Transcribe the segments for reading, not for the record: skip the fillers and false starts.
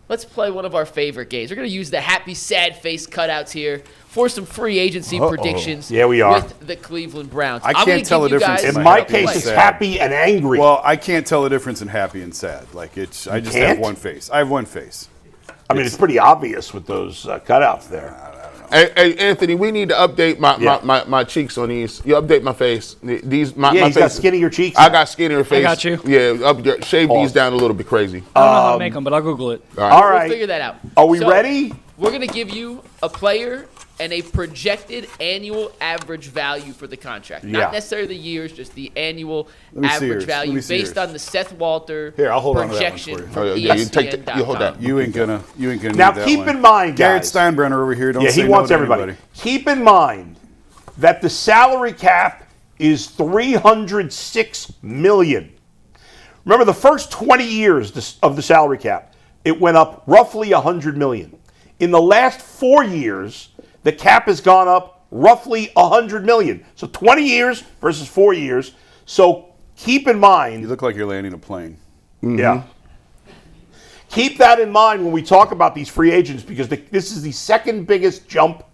let's play one of our favorite games. We're going to use the happy, sad face cutouts here for some free agency predictions. Yeah, we are. With the Cleveland Browns. I can't tell the difference. In my case, it's happy and angry. Well, I can't tell the difference in happy and sad. Like I just have one face. I have one face. I mean, it's pretty obvious with those cutouts there. Hey, Anthony, we need to update my cheeks on these. You update my face. My he's face, got skinnier cheeks. I got skinnier face. I got you. Yeah, shave these down a little bit crazy. I don't know how to make them, but I'll Google it. All right. We'll figure that out. Are we ready? We're going to give you a player and a projected annual average value for the contract. Not necessarily the years, just the annual average value based on the Seth Walter projection from ESPN.com. You hold that. You ain't gonna now keep in mind, Garrett guys. Steinbrenner over here. Don't he wants everybody. Keep in mind that the salary cap is $306 million. Remember, the first 20 years of the salary cap, it went up roughly $100 million. In the last 4 years, the cap has gone up roughly $100 million. So 20 years versus 4 years. So keep in mind. You look like you're landing a plane. Mm-hmm. Yeah. Keep that in mind when we talk about these free agents, because this is the second biggest jump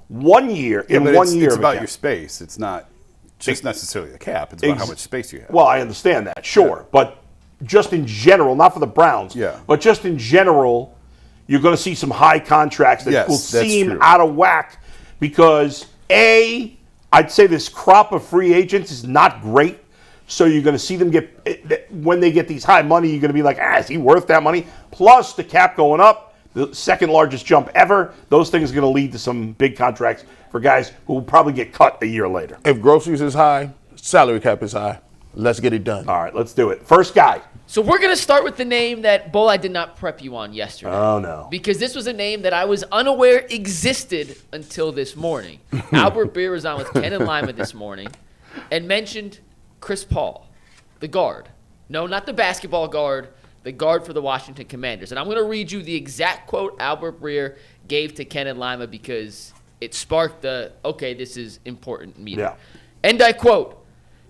1 year in 1 year. It's about your space. It's not just necessarily the cap. It's about how much space you have. Well, I understand that, sure. Yeah. But just in general, not for the Browns, but just in general, you're going to see some high contracts that will seem out of whack because, I'd say this crop of free agents is not great. So you're going to see them when they get these high money, you're going to be like, is he worth that money? Plus the cap going up, the second largest jump ever. Those things are going to lead to some big contracts for guys who will probably get cut a year later. If groceries is high, salary cap is high. Let's get it done. All right, let's do it. First guy. So we're going to start with the name that, Bull, I did not prep you on yesterday. Oh, no. Because this was a name that I was unaware existed until this morning. Albert Beer was on with Ken and Lima this morning and mentioned Chris Paul, the guard. No, not the basketball guard, the guard for the Washington Commanders. And I'm going to read you the exact quote Albert Breer gave to Ken and Lima because it sparked this is important meeting. Yeah. And I quote,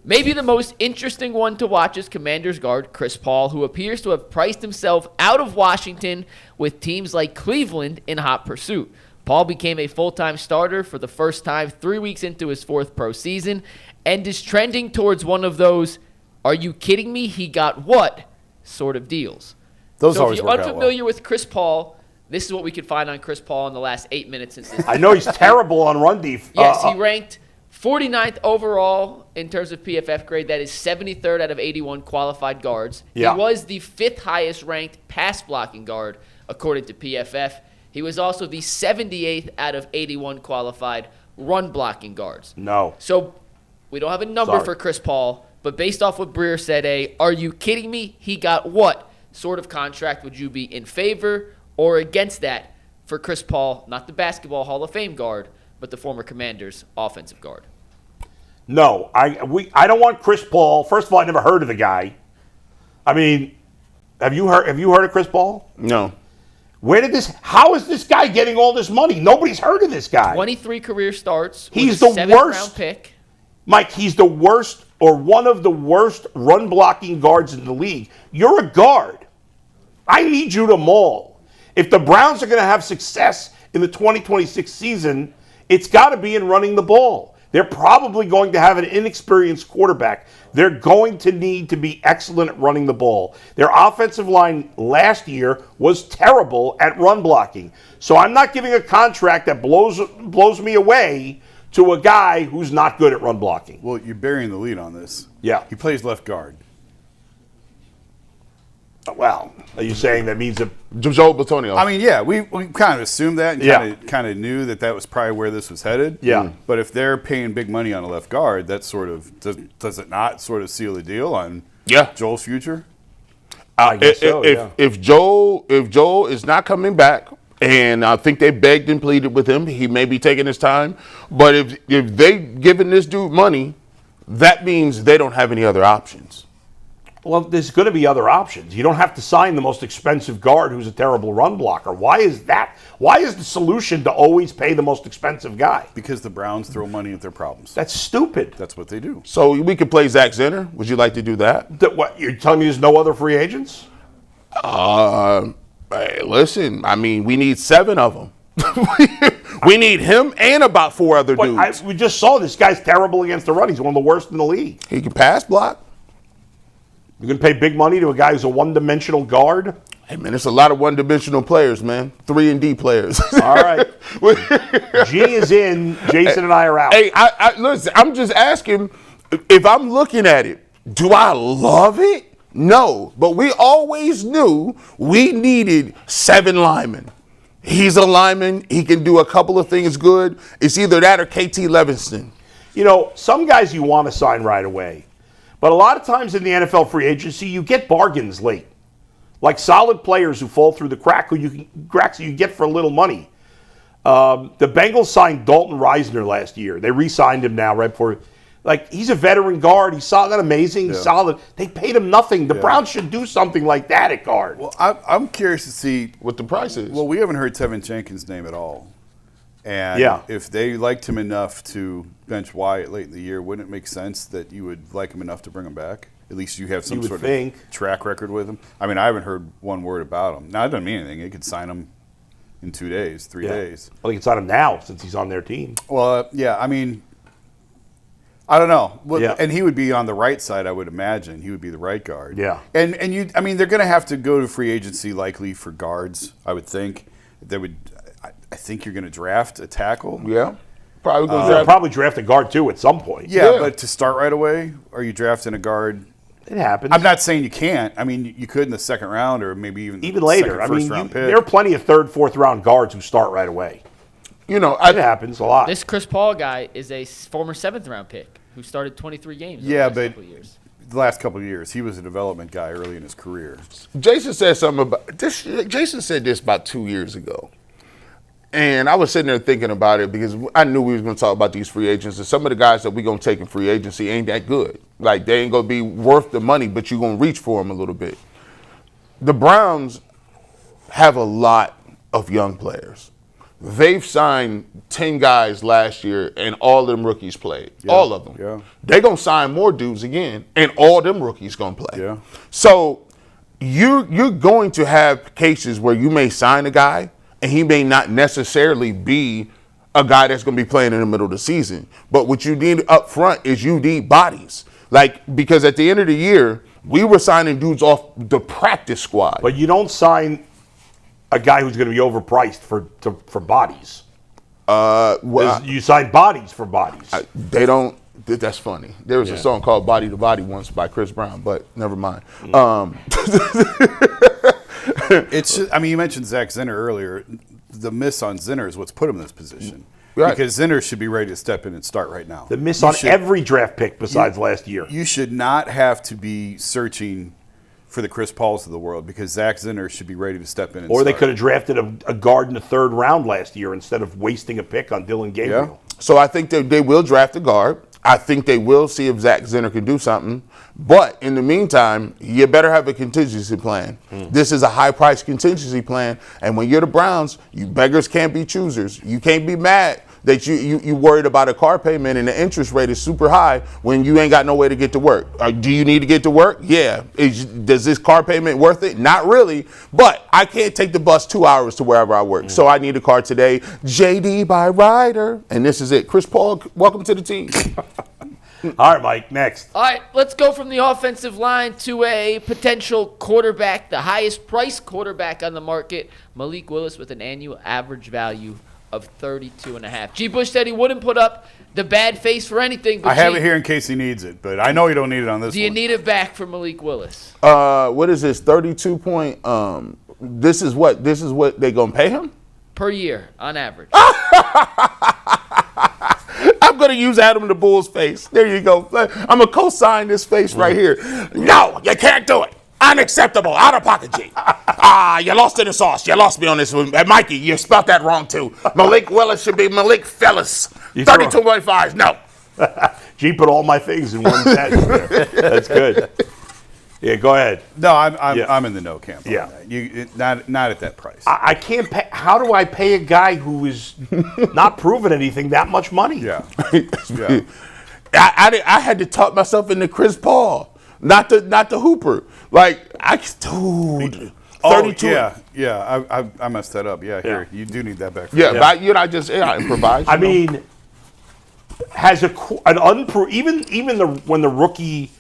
"Maybe the most interesting one to watch is Commanders guard Chris Paul, who appears to have priced himself out of Washington with teams like Cleveland in hot pursuit. Paul became a full-time starter for the first time 3 weeks into his fourth pro season and is trending towards one of those, are you kidding me, he got what sort of deals." Those so always if you're work out unfamiliar with Chris Paul, this is what we could find on Chris Paul in the last 8 minutes since this. I know he's terrible on run defense. Yes, he ranked 49th overall in terms of PFF grade. That is 73rd out of 81 qualified guards. Yeah. He was the 5th highest ranked pass blocking guard according to PFF. He was also the 78th out of 81 qualified run blocking guards. No. So we don't have a number for Chris Paul, but based off what Breer said, are you kidding me? He got what sort of contract? Would you be in favor or against that for Chris Paul, not the basketball Hall of Fame guard, but the former Commanders offensive guard? No, I don't want Chris Paul. First of all, I never heard of the guy. I mean, have you heard of Chris Paul? No. How is this guy getting all this money? Nobody's heard of this guy. 23 career starts. He's the worst round pick. Mike, he's the worst or one of the worst run blocking guards in the league. You're a guard. I need you to maul. If the Browns are going to have success in the 2026 season, it's got to be in running the ball. They're probably going to have an inexperienced quarterback. They're going to need to be excellent at running the ball. Their offensive line last year was terrible at run blocking. So I'm not giving a contract that blows me away to a guy who's not good at run blocking. Well, you're burying the lead on this. Yeah. He plays left guard. Well, are you saying that means Joe Batonio? I mean, yeah, we kind of assumed that and kind of knew that was probably where this was headed. Yeah. But if they're paying big money on a left guard, that sort of does it not sort of seal the deal on Joel's future? I guess so, if Joel is not coming back, and I think they begged and pleaded with him, he may be taking his time. But if they giving this dude money, that means they don't have any other options. Well, there's going to be other options. You don't have to sign the most expensive guard who's a terrible run blocker. Why is that? Why is the solution to always pay the most expensive guy? Because the Browns throw money at their problems. That's stupid. That's what they do. So we could play Zach Zenner. Would you like to do that? What, you're telling me there's no other free agents? Hey, listen, I mean, we need 7 of them. We need him and about 4 other dudes. We just saw this guy's terrible against the run. He's one of the worst in the league. He can pass block. You're going to pay big money to a guy who's a one-dimensional guard? Hey, man, it's a lot of one-dimensional players, man. 3 and D players. All right. G is in. Jason and I are out. Hey, I listen, I'm just asking, if I'm looking at it, do I love it? No. But we always knew we needed 7 linemen. He's a lineman. He can do a couple of things good. It's either that or KT Levinston. You know, some guys you want to sign right away. But a lot of times in the NFL free agency, you get bargains late. Like solid players who fall through the cracks you get for a little money. The Bengals signed Dalton Reisner last year. They re-signed him now right before. Like, he's a veteran guard. He's solid, not amazing. He's solid. They paid him nothing. The Browns should do something like that at guard. Well, I'm curious to see what the price is. Well, we haven't heard Tevin Jenkins' name at all. And if they liked him enough to bench Wyatt late in the year, wouldn't it make sense that you would like him enough to bring him back? At least you have some sort of track record with him. I mean, I haven't heard one word about him. Now, it doesn't mean anything. They could sign him in 2 days, 3 days. Well, they can sign him now since he's on their team. Well, I mean, I don't know. Well, and he would be on the right side, I would imagine. He would be the right guard. Yeah. And I mean, they're going to have to go to free agency likely for guards, I would think. I think you're going to draft a tackle. Yeah. Probably draft a guard, too, at some point. Yeah, but to start right away, are you drafting a guard? It happens. I'm not saying you can't. I mean, you could in the second round or maybe even later. I mean, there are plenty of 3rd, 4th round guards who start right away. You know, it happens a lot. This Chris Paul guy is a former 7th round pick who started 23 games. Yeah, but the last couple of years, he was a development guy early in his career. Jason said something about this. Jason said this about 2 years ago. And I was sitting there thinking about it because I knew we was going to talk about these free agents. And some of the guys that we're going to take in free agency ain't that good. Like, they ain't going to be worth the money, but you're going to reach for them a little bit. The Browns have a lot of young players. They've signed 10 guys last year, and all of them rookies played. Yeah, all of them. Yeah. They're going to sign more dudes again, and all them rookies going to play. Yeah. So you're going to have cases where you may sign a guy, and he may not necessarily be a guy that's going to be playing in the middle of the season. But what you need up front is you need bodies. Like, because at the end of the year, we were signing dudes off the practice squad. But you don't sign a guy who's going to be overpriced for bodies. You sign bodies for bodies. They don't. That's funny. There was a song called Body to Body once by Chris Brown, but never mind. I mean, you mentioned Zach Zinner earlier. The miss on Zinner is what's put him in this position. Right. Because Zinner should be ready to step in and start right now. The miss on every draft pick besides last year. You should not have to be searching for the Chris Pauls of the world because Zach Zinner should be ready to step in and start. They could have drafted a guard in the 3rd round last year instead of wasting a pick on Dylan Gabriel. Yeah. So I think they will draft a guard. I think they will see if Zach Zinner can do something. But in the meantime, you better have a contingency plan. This is a high-priced contingency plan. And when you're the Browns, you beggars can't be choosers. You can't be mad that you worried about a car payment and the interest rate is super high when you ain't got no way to get to work. Do you need to get to work? Yeah. Does this car payment worth it? Not really. But I can't take the bus 2 hours to wherever I work. So I need a car today. JD by Ryder. And this is it. Chris Paul, welcome to the team. All right, Mike, next. All right, let's go from the offensive line to a potential quarterback, the highest priced quarterback on the market, Malik Willis, with an annual average value of 32.5. G. Bush said he wouldn't put up the bad face for anything. But I have it here in case he needs it, but I know you don't need it on this one. Do you need it back for Malik Willis? What is this? 32 point. This is what they gonna pay him per year on average. I'm going to use Adam the Bull's face. There you go. I'm going to co-sign this face right here. No, you can't do it. Unacceptable. Out of pocket, G. You lost in the sauce. You lost me on this one. Mikey, you spelled that wrong, too. Malik Willis should be Malik Fellis. 32.5. No. G put all my things in one sentence there. That's good. Yeah, go ahead. No, I'm in the no camp. Yeah, not at that price. I can't pay. How do I pay a guy who is not proven anything that much money? Yeah, I had to talk myself into Chris Paul, not the Hooper. Like dude, 32. Yeah. I messed that up. Yeah, here you do need that back. Yeah, but I just improvise. I mean, has an when the rookie,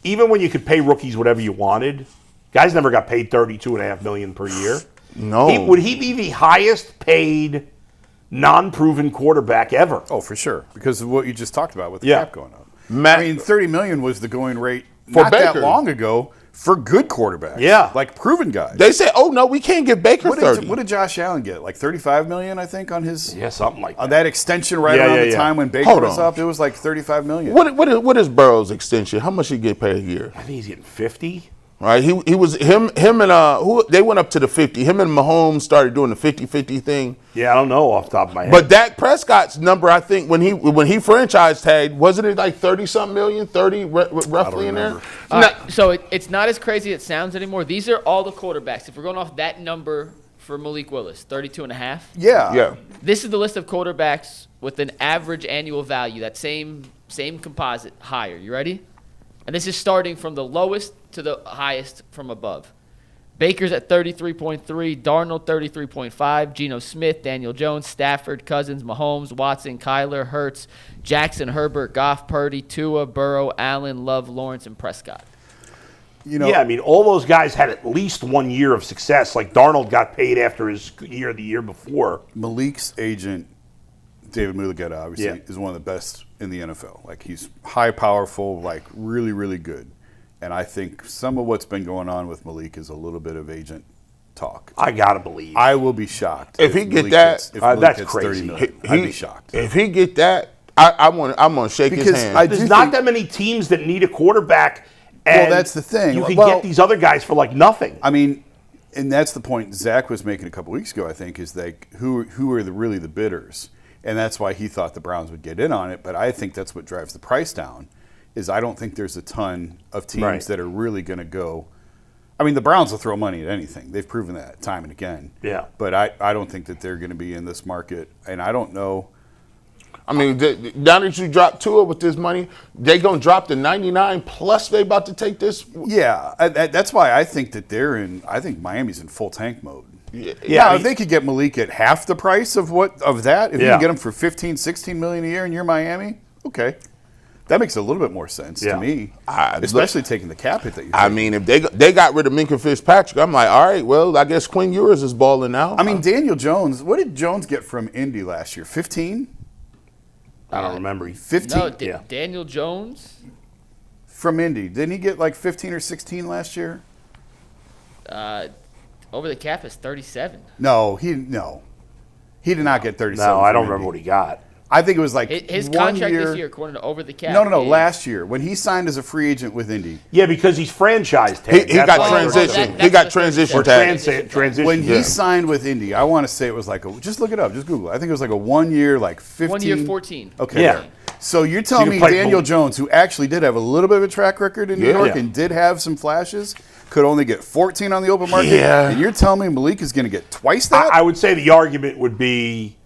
even when you could pay rookies whatever you wanted, guys never got paid $32.5 million per year. No. Would he be the highest paid non-proven quarterback ever? Oh, for sure, because of what you just talked about with the cap going up. I mean, $30 million was the going rate not that long ago for good quarterbacks. Yeah, like proven guys. They say, "Oh no, we can't give Baker 30." What did Josh Allen get? Like $35 million, I think, on his something like that. On that extension around the time when Baker was up, it was like $35 million. What is Burrow's extension? How much he get paid a year? I think he's getting 50. Right, he was him and they went up to the 50. Him and Mahomes started doing the 50-50 thing. Yeah, I don't know off the top of my head. But Dak Prescott's number, I think, when he franchise tagged, wasn't it like 30-something million, 30 roughly in there? So it's not as crazy as it sounds anymore. These are all the quarterbacks. If we're going off that number for Malik Willis, 32.5. Yeah. This is the list of quarterbacks with an average annual value, that same composite higher. You ready? And this is starting from the lowest to the highest from above. Baker's at 33.3, Darnold 33.5, Geno Smith, Daniel Jones, Stafford, Cousins, Mahomes, Watson, Kyler, Hurts, Jackson, Herbert, Goff, Purdy, Tua, Burrow, Allen, Love, Lawrence, and Prescott. I mean, all those guys had at least 1 year of success. Like Darnold got paid after his year the year before. Malik's agent, David Mulugeta, obviously, is one of the best in the NFL. Like, he's high, powerful, like really, really good. And I think some of what's been going on with Malik is a little bit of agent talk. I gotta believe. I will be shocked if he get that. That's crazy. $30 million. I'd be shocked. If he get that, I'm gonna shake his hand. There's not that many teams that need a quarterback. And that's the thing. You can get these other guys for like nothing. I mean, and that's the point Zach was making a couple weeks ago. I think is like who are really the bidders, and that's why he thought the Browns would get in on it. But I think that's what drives the price down. Is I don't think there's a ton of teams that are really going to go. I mean, the Browns will throw money at anything. They've proven that time and again. Yeah. But I don't think that they're going to be in this market, and I don't know. I mean, now that you drop Tua with this money, they going to drop the 99 plus they about to take this? Yeah, that's why I think that I think Miami's in full tank mode. Yeah, now, if they could get Malik at half the price of that, if you can get him for $15, $16 million a year and you're Miami, okay. That makes a little bit more sense to me, especially taking the cap hit that you're taking. I mean, if they got rid of Minka Fitzpatrick, I'm like, all right, well, I guess Quinn Ewers is balling now. I mean, Daniel Jones, what did Jones get from Indy last year? 15? I don't remember. 15? No, Daniel Jones? From Indy. Didn't he get like 15 or 16 last year? Over the cap is 37. No. He did not get 37. No, I don't remember what he got. I think it was like his 1 contract year. this year, according to Over the Cap. No, last year when he signed as a free agent with Indy. Yeah, because he's franchised tag. He got transition. He got transition tag. Transition. When he signed with Indy, I want to say it was like just look it up, just Google it. I think it was like a 1 year, like 15. 1 year, 14. Okay. Yeah. So you're telling me Daniel Jones, who actually did have a little bit of a track record in New York and did have some flashes, could only get 14 on the open market? Yeah. And you're telling me Malik is going to get twice that? I would say the argument would be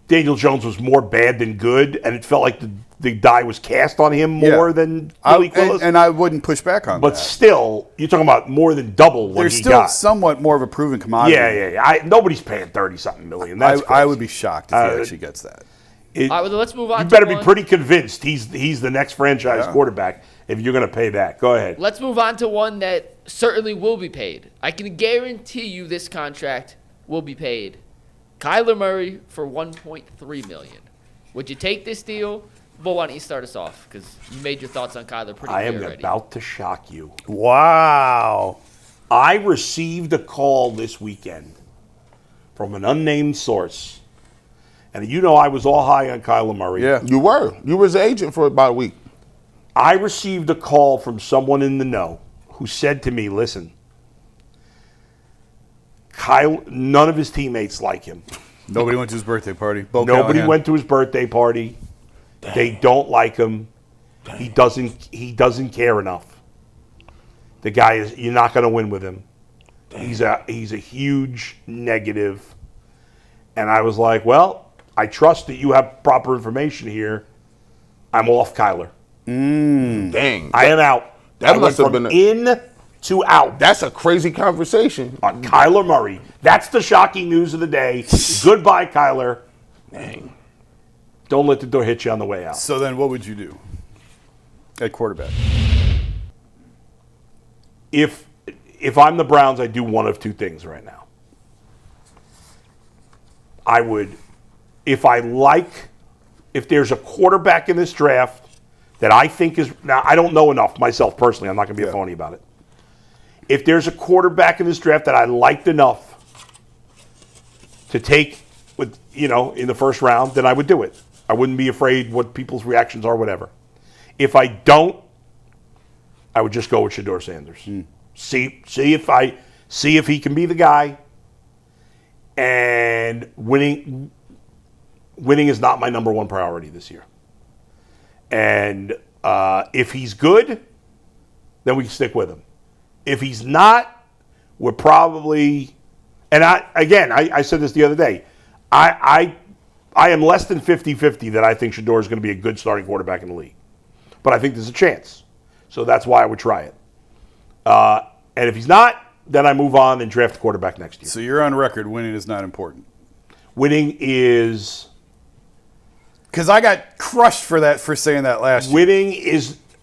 Daniel Jones was more bad than good, and it felt like the die was cast on him more than Malik Willis. And I wouldn't push back on that. But still, you're talking about more than double what There's he still got. somewhat more of a proven commodity. Yeah. Nobody's paying 30-something million. That's I would be shocked if he actually gets that. All right, well, let's move on. You better be pretty convinced he's the next franchise quarterback if you're going to pay that. Go ahead. Let's move on to one that certainly will be paid. I can guarantee you this contract will be paid. Kyler Murray for $1.3 million. Would you take this deal? Well, why don't you start us off? Because you made your thoughts on Kyler pretty clear already. I am about to shock you. Wow. I received a call this weekend from an unnamed source. And you know I was all high on Kyler Murray. Yeah. You were. You was the agent for about a week. I received a call from someone in the know who said to me, listen, none of his teammates like him. Nobody went to his birthday party. Nobody went to his birthday party. Dang. They don't like him. Dang. He doesn't care enough. The guy is, you're not going to win with him. Dang. He's a huge negative. And I was like, well, I trust that you have proper information here. I'm off Kyler. Dang. I am out. That must have been in to out. That's a crazy conversation. On Kyler Murray. That's the shocking news of the day. Goodbye, Kyler. Dang. Don't let the door hit you on the way out. So then what would you do at quarterback? If I'm the Browns, I do one of two things right now. I would, if there's a quarterback in this draft that I think is, now I don't know enough myself personally, I'm not going to be a phony about it. If there's a quarterback in this draft that I liked enough to take with, in the first round, then I would do it. I wouldn't be afraid what people's reactions are, whatever. If I don't, I would just go with Shaduer Sanders. See if he can be the guy. And winning is not my number one priority this year. And if he's good, then we can stick with him. If he's not, we're probably. And I said this the other day. I am less than 50-50 that I think Shaduer is going to be a good starting quarterback in the league. But I think there's a chance. So that's why I would try it. And if he's not, then I move on and draft a quarterback next year. So you're on record, winning is not important. Winning is... Because I got crushed for saying that last year.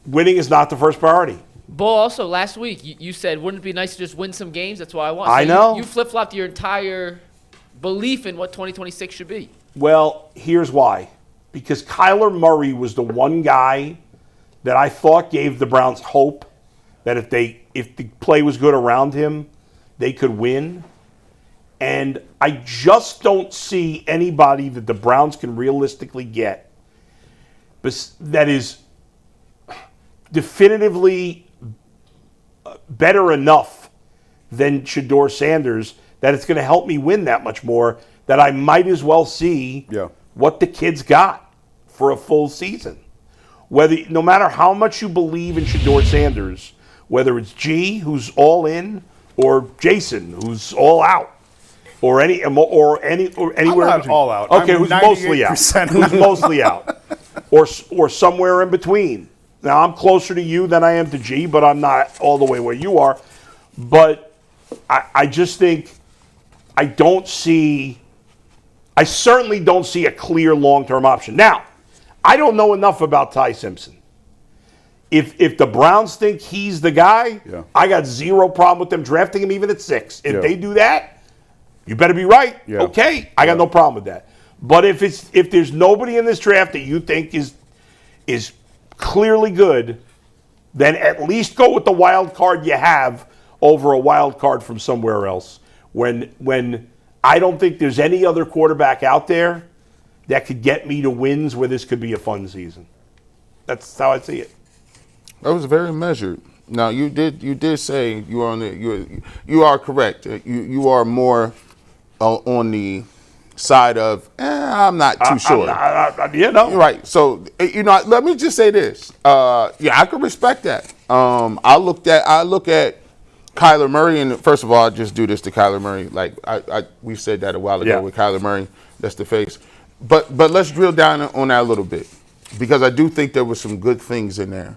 Winning is not the first priority. Bull, also last week you said, wouldn't it be nice to just win some games? That's what I want. I know. You flip-flopped your entire belief in what 2026 should be. Well, here's why. Because Kyler Murray was the one guy that I thought gave the Browns hope that if the play was good around him, they could win. And I just don't see anybody that the Browns can realistically get that is definitively better enough than Shaduer Sanders that it's going to help me win that much more, that I might as well see what the kid's got for a full season. No matter how much you believe in Shaduer Sanders, whether it's G, who's all in, or Jason, who's all out, or anywhere I'm not all out. Okay, I'm who's mostly out? Who's mostly out, or somewhere in between. Now I'm closer to you than I am to G, but I'm not all the way where you are. But I just think I certainly don't see a clear long-term option. Now, I don't know enough about Ty Simpson. If the Browns think he's the guy, I got zero problem with them drafting him even at 6. If they do that, you better be right. Okay, I got no problem with that. But if there's nobody in this draft that you think is clearly good, then at least go with the wild card you have over a wild card from somewhere else. When I don't think there's any other quarterback out there that could get me to wins where this could be a fun season. That's how I see it. That was very measured. Now you did say you are correct. You are more on the side of I'm not too sure. You're right. So let me just say this. I can respect that. I look at Kyler Murray, and first of all, I just do this to Kyler Murray. Like we said that a while ago with Kyler Murray. That's the face. But let's drill down on that a little bit, because I do think there were some good things in there.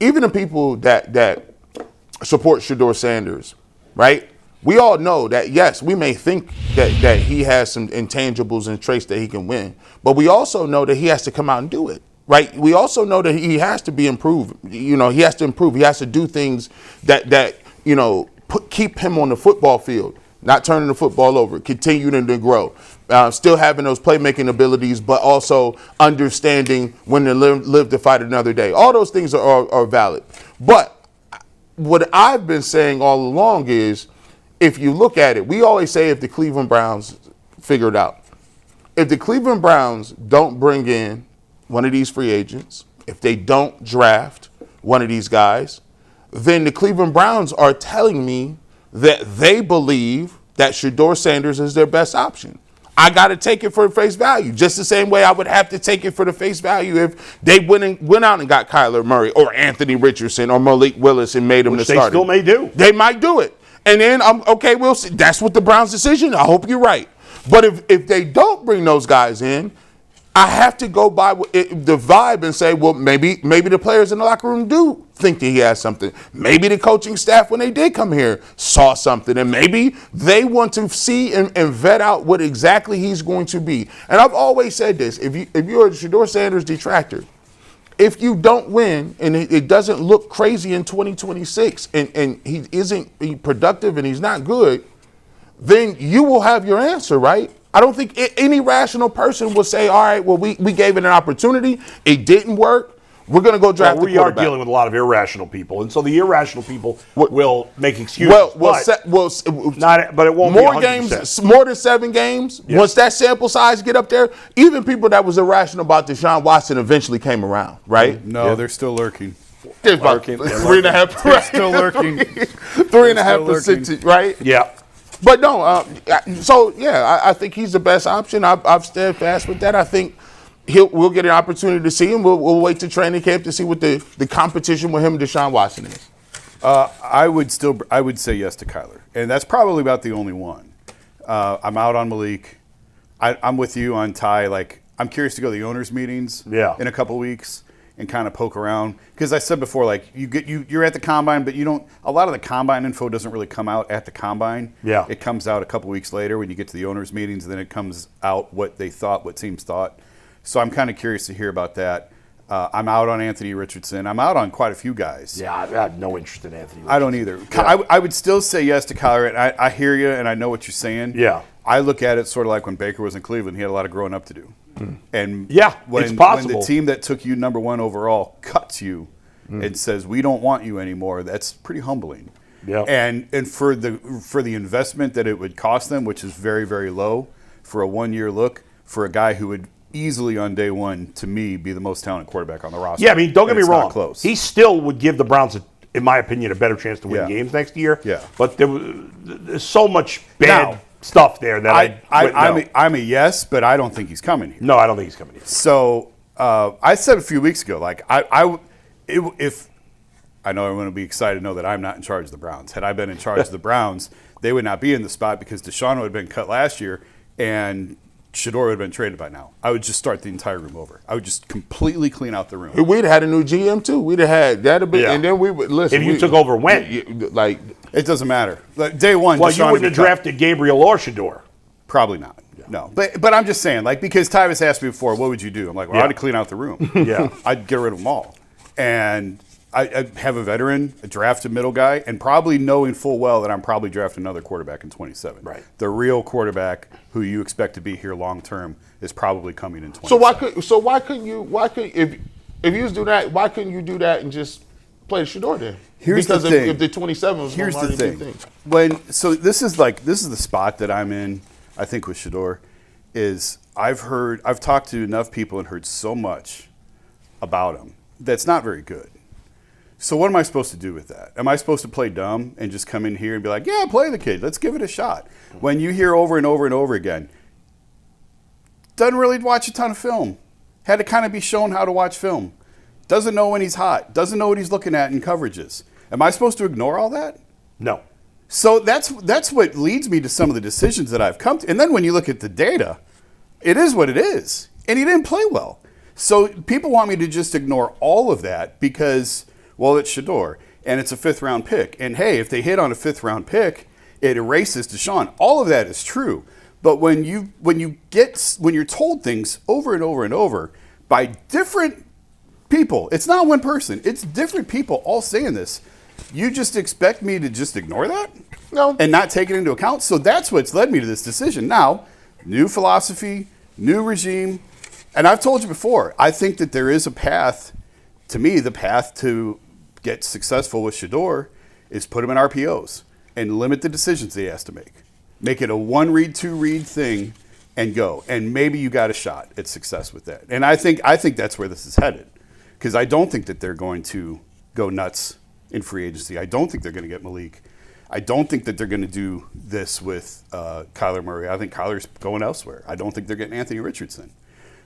Even the people that support Shaduer Sanders, right? We all know that, yes, we may think that he has some intangibles and traits that he can win, but we also know that he has to come out and do it, right? We also know that he has to be improved. He has to improve. He has to do things that keep him on the football field, not turning the football over, continuing to grow, still having those playmaking abilities, but also understanding when to live to fight another day. All those things are valid. But what I've been saying all along is, if you look at it, we always say if the Cleveland Browns figure it out. If the Cleveland Browns don't bring in one of these free agents, if they don't draft one of these guys, then the Cleveland Browns are telling me that they believe that Shaduer Sanders is their best option. I got to take it for face value, just the same way I would have to take it for the face value if they went out and got Kyler Murray or Anthony Richardson or Malik Willis and made him the starter. They still may do. They might do it. And then, okay, we'll see. That's what the Browns' decision. I hope you're right. But if they don't bring those guys in, I have to go by the vibe and say, well, maybe the players in the locker room do think that he has something. Maybe the coaching staff, when they did come here, saw something, and maybe they want to see and vet out what exactly he's going to be. And I've always said this: if you're a Shaduer Sanders detractor, if you don't win and it doesn't look crazy in 2026, and he isn't productive and he's not good, then you will have your answer, right? I don't think any rational person will say, all right, well, we gave it an opportunity. It didn't work. We're going to go draft the quarterback. We are dealing with a lot of irrational people, and so the irrational people will make excuses. But it won't more be 100%. games, more than 7 games. Yes. Once that sample size get up there, even people that was irrational about Deshaun Watson eventually came around, right? No, they're still lurking. They're lurking. 3.5%. They're still lurking. 3.5%, right? Yeah. But no, I think he's the best option. I've steadfast with that. I think we'll get an opportunity to see him. We'll wait to training camp to see what the competition with him and Deshaun Watson is. I would say yes to Kyler, and that's probably about the only one. I'm out on Malik. I'm with you on Ty. Like, I'm curious to go to the owners' meetings in a couple weeks and kind of poke around, because I said before, like, you're at the combine, but a lot of the combine info doesn't really come out at the combine. Yeah, it comes out a couple weeks later when you get to the owners' meetings, and then it comes out what teams thought. So I'm kind of curious to hear about that. I'm out on Anthony Richardson. I'm out on quite a few guys. Yeah, I have no interest in Anthony Richardson. I don't either. Yeah. I would still say yes to Kyler, and I hear you, and I know what you're saying. Yeah. I look at it sort of like when Baker was in Cleveland. He had a lot of growing up to do. And it's possible. When the team that took you number 1 overall cuts you and says, we don't want you anymore, that's pretty humbling. Yeah. And for the investment that it would cost them, which is very, very low for a 1-year look, for a guy who would easily on day 1, to me, be the most talented quarterback on the roster. Yeah, I mean, don't get me wrong. Close. He still would give the Browns, in my opinion, a better chance to win games next year. Yeah. But there's so much bad stuff there that I'm a yes, but I don't think he's coming here. No, I don't think he's coming here. So I said a few weeks ago, like, if I know everyone will be excited to know that I'm not in charge of the Browns. Had I been in charge of the Browns, they would not be in the spot because Deshaun would have been cut last year and Shaduer would have been traded by now. I would just start the entire room over. I would just completely clean out the room. We'd have had a new GM too. We'd have had that a bit, and then we would listen. If you took over when? Like, it doesn't matter. Like, day 1, well, Deshaun you wouldn't have drafted Gabriel or Shaduer. Probably not. Yeah. No, but I'm just saying, like, because Tyvis asked me before, what would you do? I'm like, well, I'd clean out the room. I'd get rid of them all, and I'd have a veteran, a drafted middle guy, and probably knowing full well that I'm probably drafting another quarterback in 27. Right. The real quarterback who you expect to be here long term is probably coming in 27. Why couldn't you if you do that, why couldn't you do that and just play Shaduer then? Here's the thing. If the 27 was here's the thing. This is the spot that I'm in, I think, with Shaduer, is I've talked to enough people and heard so much about him that's not very good. So what am I supposed to do with that? Am I supposed to play dumb and just come in here and be like, yeah, play the kid, let's give it a shot? When you hear over and over and over again, doesn't really watch a ton of film, had to kind of be shown how to watch film, doesn't know when he's hot, doesn't know what he's looking at in coverages. Am I supposed to ignore all that? No. So that's what leads me to some of the decisions that I've come to. And then when you look at the data, it is what it is. And he didn't play well. So people want me to just ignore all of that because, well, it's Shaduer and it's a 5th-round pick. And hey, if they hit on a 5th-round pick, it erases Deshaun. All of that is true. But when you're told things over and over and over by different people, it's not one person, it's different people all saying this. You just expect me to just ignore that? No. And not take it into account? So that's what's led me to this decision. Now, new philosophy, new regime. And I've told you before, I think that there is a path. To me, the path to get successful with Shaduer is put him in RPOs and limit the decisions he has to make. Make it a 1-read, 2-read thing and go. And maybe you got a shot at success with that. And I think that's where this is headed. Because I don't think that they're going to go nuts in free agency. I don't think they're going to get Malik. I don't think that they're going to do this with Kyler Murray. I think Kyler's going elsewhere. I don't think they're getting Anthony Richardson.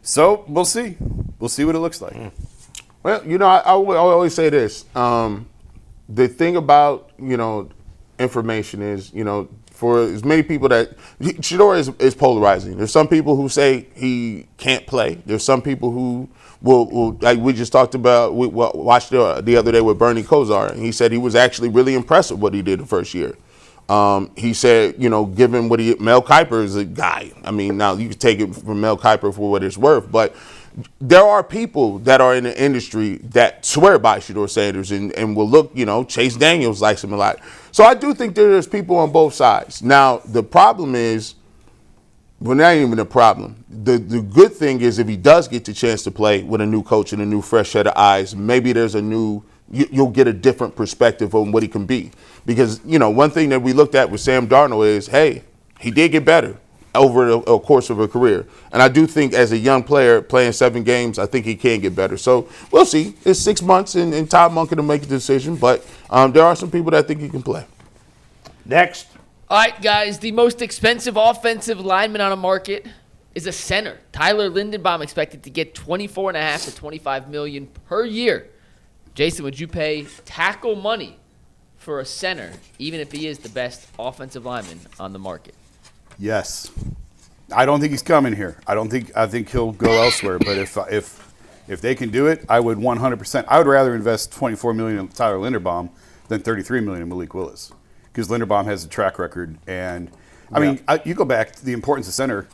So we'll see. We'll see what it looks like. Well, I always say this. The thing about, information is, For as many people Shaduer is polarizing. There's some people who say he can't play. There's some people who will like we just talked about. We watched the other day with Bernie Kosar, and he said he was actually really impressed with what he did the first year. He said, given Mel Kiper is a guy. I mean, now you can take it from Mel Kiper for what it's worth, but there are people that are in the industry that swear by Shaduer Sanders and will look, Chase Daniels likes him a lot. So I do think there's people on both sides. Now, the problem is, well, not even a problem. The good thing is if he does get the chance to play with a new coach and a new fresh set of eyes, maybe there's you'll get a different perspective on what he can be. Because, one thing that we looked at with Sam Darnold is, hey, he did get better over a course of a career. And I do think as a young player playing 7 games, I think he can get better. So we'll see. It's 6 months and Todd Monken to make a decision. But there are some people that think he can play. Next. All right, guys, the most expensive offensive lineman on the market is a center. Tyler Linderbaum expected to get $24.5 to $25 million per year. Jason, would you pay tackle money for a center, even if he is the best offensive lineman on the market? Yes. I don't think he's coming here. I think he'll go elsewhere. But if they can do it, I would 100%. I would rather invest $24 million in Tyler Linderbaum than $33 million in Malik Willis, because Linderbaum has a track record. And I mean, you go back to the importance of center.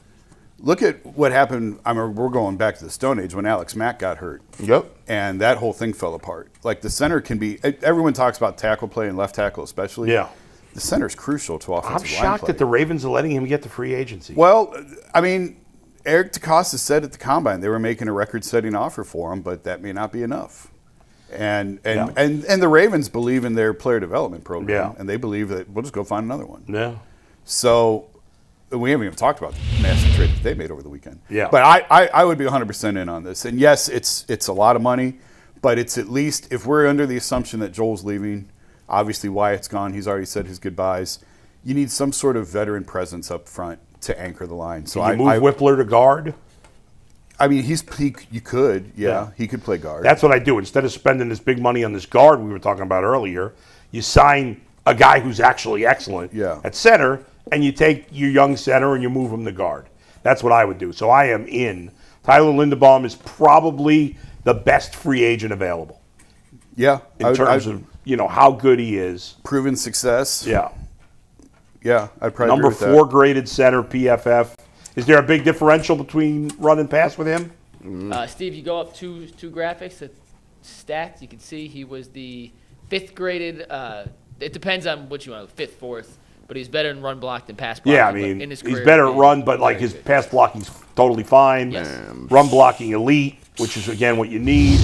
Look at what happened. I mean, we're going back to the Stone Age when Alex Mack got hurt. Yep. And that whole thing fell apart. Like, the center can be – everyone talks about tackle play and left tackle especially. Yeah. The center is crucial to offensive line play. I'm shocked that the Ravens are letting him get the free agency. Well, I mean, Eric DeCosta said at the Combine they were making a record-setting offer for him, but that may not be enough. And the Ravens believe in their player development program, and they believe that we'll just go find another one. Yeah. So we haven't even talked about the massive trade that they made over the weekend. Yeah. But I would be 100% in on this. And yes, it's a lot of money, but it's at least, if we're under the assumption that Joel's leaving, obviously Wyatt's gone, he's already said his goodbyes, you need some sort of veteran presence up front to anchor the line. So Can you move Whippler to guard? I mean, you could, he could play guard. That's what I do. Instead of spending this big money on this guard we were talking about earlier, you sign a guy who's actually excellent at center, and you take your young center and you move him to guard. That's what I would do. So I am in. Tyler Linderbaum is probably the best free agent available. Yeah. In terms of, how good he is. Proven success. Yeah. Yeah, I'd probably Number agree with 4 graded center, PFF. Is there a big differential between run and pass with him? Steve, you go up two graphics, the stats, you can see he was the 5th graded. It depends on what you want, 5th, 4th. But he's better in run block than pass blocking. Yeah, I mean, in his career, he's better at run, but like his pass blocking's totally fine. Yes. Run blocking elite, which is again what you need.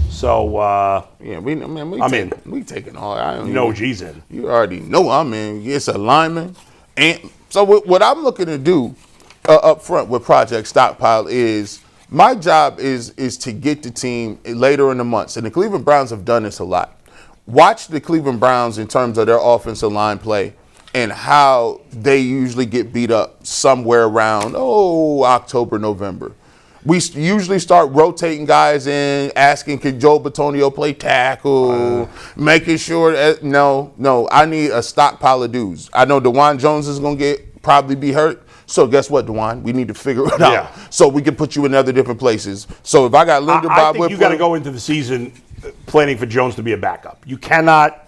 So we taking all. G's in. You already know I'm in. It's a lineman, and so what I'm looking to do up front with Project Stockpile is my job is to get the team later in the months, and the Cleveland Browns have done this a lot. Watch the Cleveland Browns in terms of their offensive line play and how they usually get beat up somewhere around, October, November. We usually start rotating guys in, asking, can Joe Batonio play tackle, making sure that, no, I need a stockpile of dudes. I know DeJuan Jones is going to probably be hurt. So guess what, DeJuan? We need to figure it out so we can put you in other different places. So if I got Linderbaum, I think you got to go into the season planning for Jones to be a backup. You cannot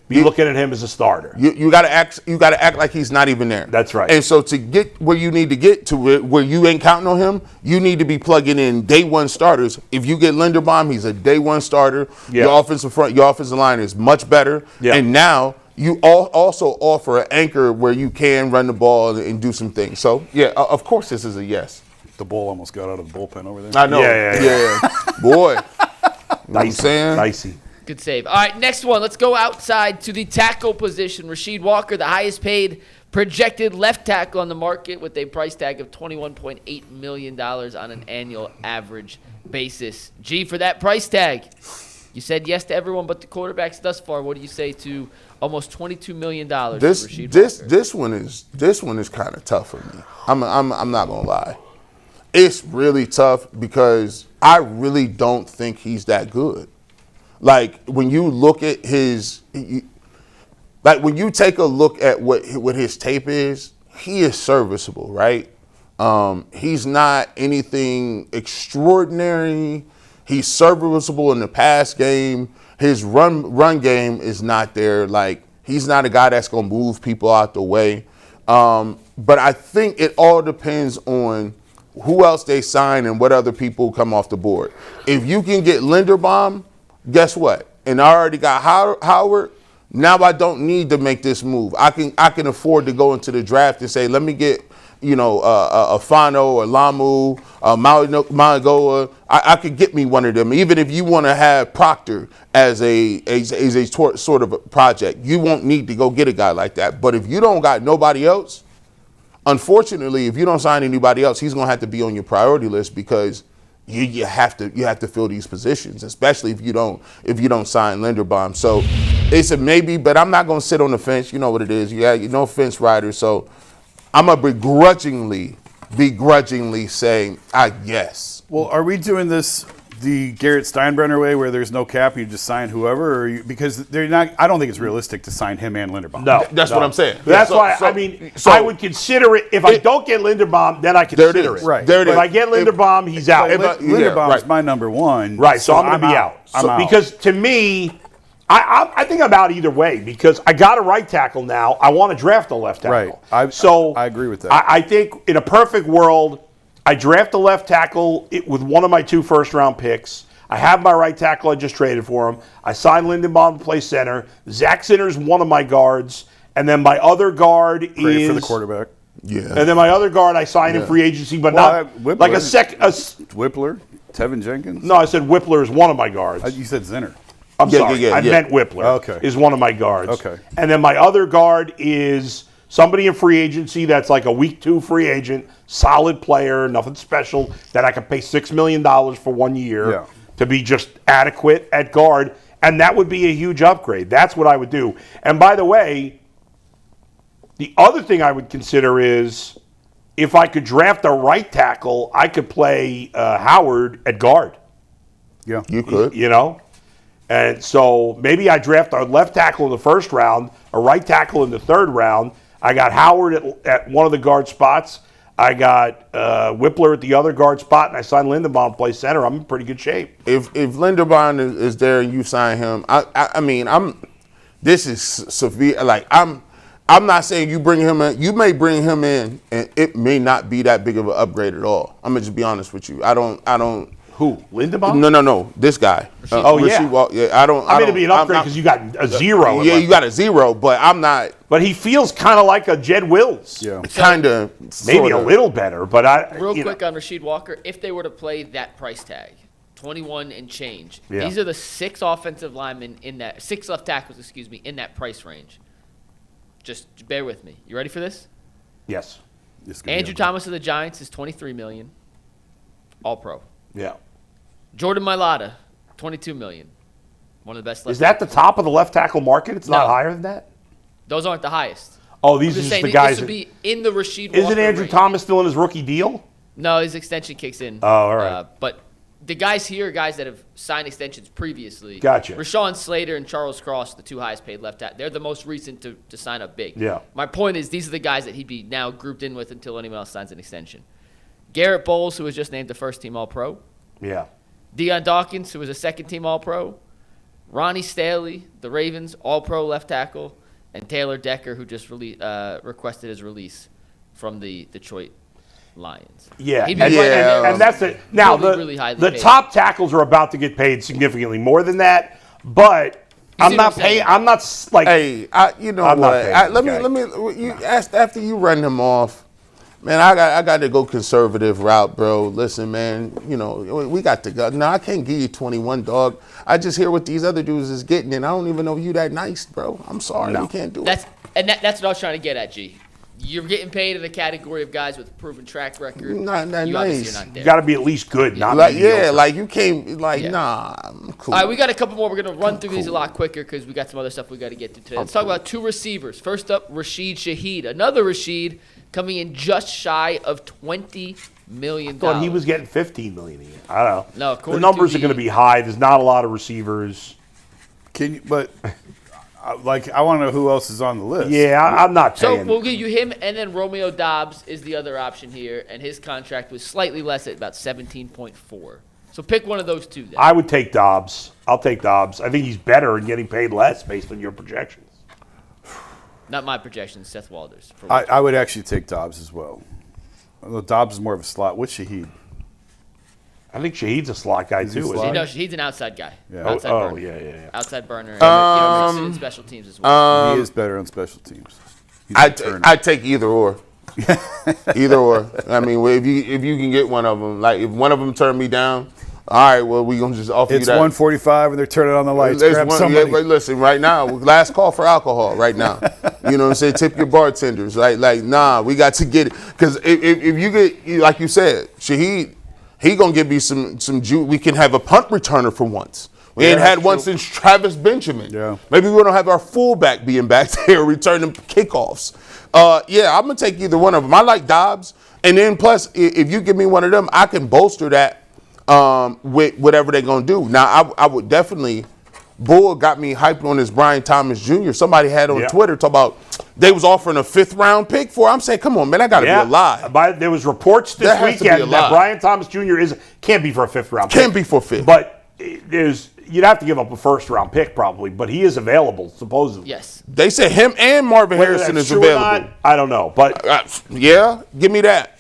be looking at him as a starter. You got to act. You got to act like he's not even there. That's right. And so to get where you need to get to it, where you ain't counting on him, you need to be plugging in day one starters. If you get Linderbaum, he's a day one starter. Yeah. Your offensive line is much better. Yeah. And now you also offer an anchor where you can run the ball and do some things. So of course this is a yes. The ball almost got out of the bullpen over there. I know. Yeah. Boy. Dicey. Good save. All right, next one. Let's go outside to the tackle position. Rasheed Walker, the highest paid projected left tackle on the market with a price tag of $21.8 million on an annual average basis. G, for that price tag, you said yes to everyone but the quarterbacks thus far. What do you say to almost $22 million for Rasheed Walker? This one is kind of tough for me. I'm not going to lie. It's really tough because I really don't think he's that good. Like, when you look at like when you take a look at what his tape is, he is serviceable, right? He's not anything extraordinary. He's serviceable in the pass game. His run game is not there. Like, he's not a guy that's going to move people out the way. But I think it all depends on who else they sign and what other people come off the board. If you can get Linderbaum, guess what? And I already got Howard. Now I don't need to make this move. I can afford to go into the draft and say, let me get, a Fano or Lamu, Malagoa. I could get me one of them. Even if you want to have Proctor as a sort of a project, you won't need to go get a guy like that. But if you don't got nobody else, unfortunately, if you don't sign anybody else, he's going to have to be on your priority list because you have to fill these positions, especially if you don't sign Linderbaum. So it's a maybe, but I'm not going to sit on the fence. You know what it is. You're no fence rider. So I'm going to begrudgingly say, yes. Well, are we doing this the Garrett Steinbrenner way where there's no cap and you just sign whoever? Or because they're not, I don't think it's realistic to sign him and Linderbaum. No. That's what I'm saying. That's why, I would consider it. If I don't get Linderbaum, then I consider it. Right. If I get Linderbaum, he's out. Linderbaum's my number one. Right, so I'm going to be out. Because to me, I think I'm out either way because I got a right tackle now. I want to draft a left tackle. Right. I agree with that. I think in a perfect world, I draft a left tackle with one of my 2 first-round picks. I have my right tackle I just traded for him. I signed Linderbaum to play center. Zach Zinter's one of my guards. And then my other guard is... for the quarterback. Yeah. And then my other guard I signed in free agency, but not Whippler, like Whippler? Tevin Jenkins? No, I said Whippler is one of my guards. You said Zinter. I'm sorry. I meant Whippler is one of my guards. Okay. And then my other guard is somebody in free agency that's like a week 2 free agent, solid player, nothing special, that I could pay $6 million for 1 year to be just adequate at guard. And that would be a huge upgrade. That's what I would do. And by the way, the other thing I would consider is if I could draft a right tackle, I could play Howard at guard. Yeah. You could. And so maybe I draft a left tackle in the first round, a right tackle in the third round. I got Howard at one of the guard spots. I got Whippler at the other guard spot, and I signed Linderbaum to play center. I'm in pretty good shape. If Linderbaum is there and you sign him, this is severe. Like I'm not saying you bring him in. You may bring him in, and it may not be that big of an upgrade at all. I'm gonna just be honest with you. I don't. Who? Linderbaum? No. This guy. I mean, it'd be an upgrade because you got a zero. Yeah, you got a zero, but I'm not. But he feels kind of like a Jed Wills. Yeah. Kind of. Maybe a little better, but Real quick on Rasheed Walker, if they were to play that price tag, 21 and change, these are the 6 offensive linemen in that, 6 left tackles, in that price range. Just bear with me. You ready for this? Yes. Andrew Thomas of the Giants is $23 million, All-Pro. Yeah. Jordan Mailata, $22 million. One of the best left Is that the top of the left tackle market? It's not higher than that? Those aren't the highest. Oh, these are just the guys. This would be in the Rasheed Walker Isn't Andrew range. Thomas still in his rookie deal? No, his extension kicks in. Oh, all right. But the guys here are guys that have signed extensions previously. Gotcha. Rashawn Slater and Charles Cross, the 2 highest paid left tackle. They're the most recent to sign up big. Yeah. My point is these are the guys that he'd be now grouped in with until anyone else signs an extension. Garrett Bowles, who was just named the first-team All-Pro. Yeah. Deion Dawkins, who was a second-team All-Pro. Ronnie Staley, the Ravens, All-Pro left tackle. And Taylor Decker, who just requested his release from the Detroit Lions. Yeah. And that's it. Now, the top tackles are about to get paid significantly more than that, but I'm not paying. I'm not like. Hey, you know I'm what? Let me. You asked after you run him off. Man, I got to go conservative route, bro. Listen, man, we got to go. No, I can't give you 21, dog. I just hear what these other dudes is getting, and I don't even know you that nice, bro. I'm sorry, we can't do it. That's what I was trying to get at, G. You're getting paid in the category of guys with a proven track record. Not that nice. Not there. You got to be at least good, not you can't, nah, I'm cool. All right, we got a couple more. We're going to run through these a lot quicker because we got some other stuff we got to get to today. Let's talk about 2 receivers. First up, Rashid Shaheed. Another Rashid coming in just shy of $20 million. I thought he was getting $15 million a year. I don't know. No, the numbers are going to be high. There's not a lot of receivers. But I want to know who else is on the list. Yeah, I'm not So paying. we'll give you him, and then Romeo Dobbs is the other option here, and his contract was slightly less at about 17.4. So pick one of those two. Then. I would take Dobbs. I'll take Dobbs. I think he's better and getting paid less based on your projections. Not my projections, Seth Walder's. I would actually take Dobbs as well. Although Dobbs is more of a slot. What's Shaheed? I think Shaheed's a slot guy too. slot? No, he's an outside guy. Yeah. Outside burner. Yeah. Outside burner. And, in special teams as well. He is better on special teams. I take either or. Either or. I mean, if you can get one of them, like if one of them turned me down, all right, well, we're going to just offer you that. It's 1:45 and they're turning on the lights. Grab somebody. But listen, right now, last call for alcohol right now. You know what I'm saying? Tip your bartenders. Like, nah, we got to get it. Because if you get, like you said, Shaheed, he going to give me some juice. We can have a punt returner for once. We ain't had one since Travis Benjamin. Yeah. Maybe we don't have our fullback being back there returning kickoffs. Yeah, I'm going to take either one of them. I like Dobbs. And then plus, if you give me one of them, I can bolster that with whatever they're going to do. Now, I would definitely – Bull got me hyped on this Brian Thomas Jr. Somebody had on Twitter talk about they was offering a 5th-round pick for. I'm saying, come on, man, that got to be a lie. There was reports this weekend that Brian Thomas Jr. can't be for a 5th-round pick. Can't be for 5th. But you'd have to give up a 1st-round pick probably, but he is available, supposedly. Yes. They said him and Marvin Harrison is available. I don't know, but yeah, give me that.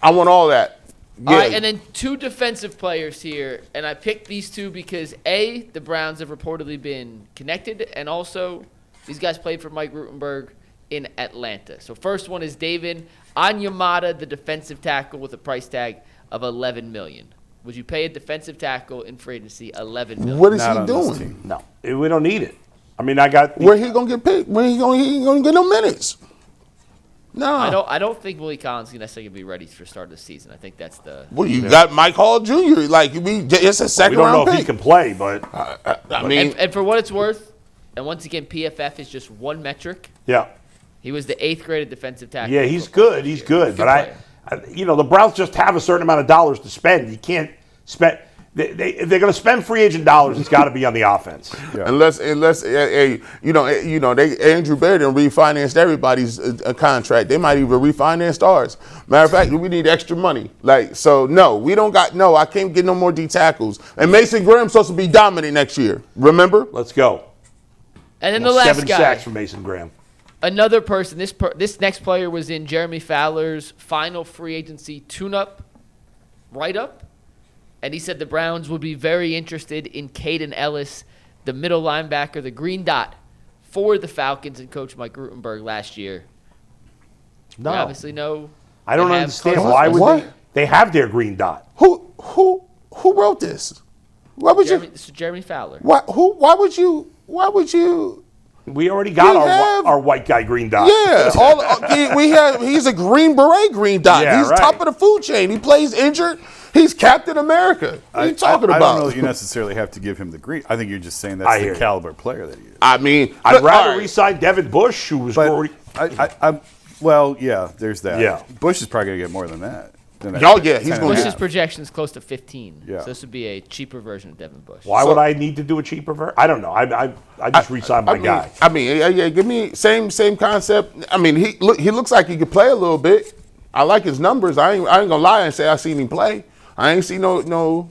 I want all that. Yeah. All right, and then 2 defensive players here, and I picked these 2 because, A, the Browns have reportedly been connected, and also these guys played for Mike Rutenberg in Atlanta. So first one is David Onyemata, the defensive tackle with a price tag of $11 million. Would you pay a defensive tackle in free agency $11 million? What is he doing? No, we don't need it. I mean, where he gonna get picked? When he gonna get no minutes? No, I don't think Willie Collins is necessarily gonna be ready for start of the season. I think that's the. Well, you got Mike Hall Jr. Like it's a second round pick. We don't know if he can play, but I mean, and for what it's worth, and once again, PFF is just one metric. Yeah, he was the 8th graded defensive tackle. Yeah, he's good. He's good, but the Browns just have a certain amount of dollars to spend. You can't spend. If they're going to spend free agent dollars, it's got to be on the offense. Yeah. Unless Andrew Baird done refinanced everybody's contract. They might even refinance ours. Matter of fact, we need extra money. No, we don't got. No, I can't get no more D tackles. And Mason Graham's supposed to be dominant next year. Remember? Let's go. And then the last 7 guy. 7 sacks from Mason Graham. Another person. This next player was in Jeremy Fowler's final free agency tune-up, write-up. And he said the Browns would be very interested in Caden Ellis, the middle linebacker, the green dot for the Falcons and Coach Mike Rutenberg last year. No. We obviously know. I don't understand. Why would they have their green dot? Who wrote this? Why would This is Jeremy Fowler. Why would you? We already got our white guy green dot. Yeah, he's a Green Beret green dot. Yeah, he's top of the food chain. He plays injured. He's Captain America. What are you talking about? I don't know that you necessarily have to give him the green. I think you're just saying that's the caliber player that he is. I mean, I'd rather re-sign Devin Bush, who was already. Well, yeah, there's that. Yeah. Bush is probably going to get more than that. He's going Bush's projection is close to 15. Yeah. So this would be a cheaper version of Devin Bush. Why would I need to do a cheaper version? I don't know. I just re-sign my guy. I mean, give me same concept. I mean, he looks like he could play a little bit. I like his numbers. I ain't gonna lie and say I seen him play. I ain't see no.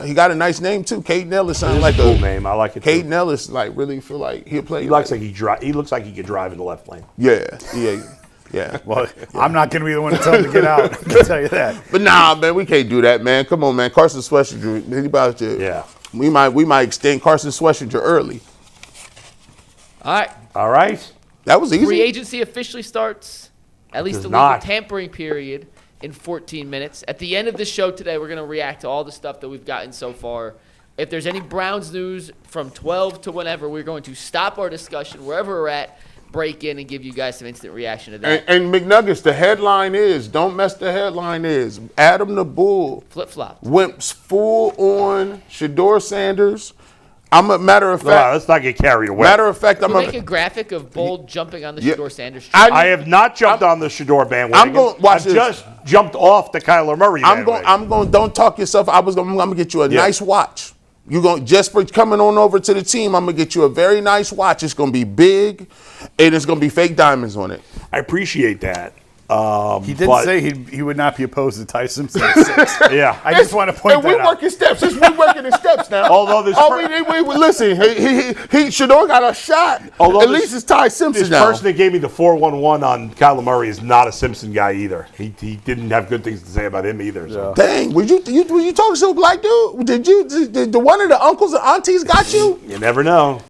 He got a nice name too. Caden Ellis sounds like a cool name. I like it. Caden Ellis, really feel like he'll play. He looks like he looks like he could drive in the left lane. Yeah. Well, I'm not going to be the one to tell him to get out. I can tell you that. But nah, man, we can't do that, man. Come on, man. Carson Schwarzenegger, he about to. Yeah. We might extend Carson Schwarzenegger early. All right. That was easy. Free agency officially starts, at least the legal tampering period, in 14 minutes. At the end of the show today, we're going to react to all the stuff that we've gotten so far. If there's any Browns news from 12 to whenever, we're going to stop our discussion wherever we're at, break in, and give you guys some instant reaction to that. And McNuggets, the headline is, don't mess the headline is, Adam the Bull flip-flop went full on Shaduer Sanders. Matter of fact, let's not get carried away. Matter of fact, I'm going to make a graphic of Bull jumping on the Shaduer Sanders. I have not jumped on the Shaduer bandwagon. I've just jumped off the Kyler Murray bandwagon. I'm going. Don't talk yourself. I'm going to get you a nice watch. You going just for coming on over to the team, I'm gonna get you a very nice watch. It's gonna be big, and it's gonna be fake diamonds on it. I appreciate that. He did say he would not be opposed to Ty Simpson at 6. Yeah, I just want to point that out. And we're working steps. We're working in steps now. Although this, listen, Shadour got a shot. Although at least it's Ty Simpson this now. person that gave me the 411 on Kyler Murray is not a Simpson guy either. He didn't have good things to say about him either. So. Dang, were you talking to a black dude? Did one of the uncles and aunties got you? You never know.